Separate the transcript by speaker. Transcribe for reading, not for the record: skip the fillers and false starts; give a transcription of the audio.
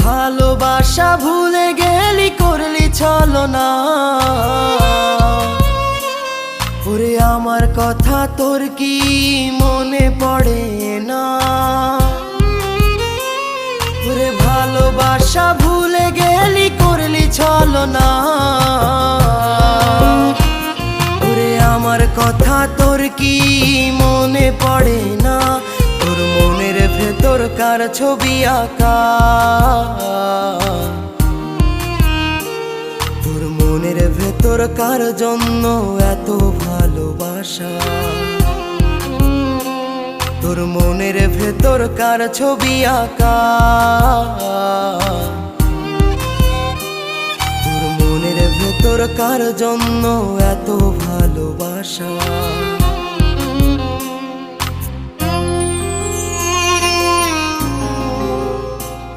Speaker 1: ভালোবাসা ভুলে গেলি করলি ছলনা। ওরে আমার কথা তোর কি মনে পড়ে না? ওরে ভালোবাসা ভুলে গেলি করলি ছলনা। ওরে আমার কথা তোর কি মনে পড়ে না? তোর মনের ভেতর কার ছবি আঁকা? তোর মনের ভেতর কার জন্য এত ভালোবাসা? তোর মনের ভেতর কার ছবি আঁকা? তোর মনের ভেতর কার জন্য এত ভালোবাসা?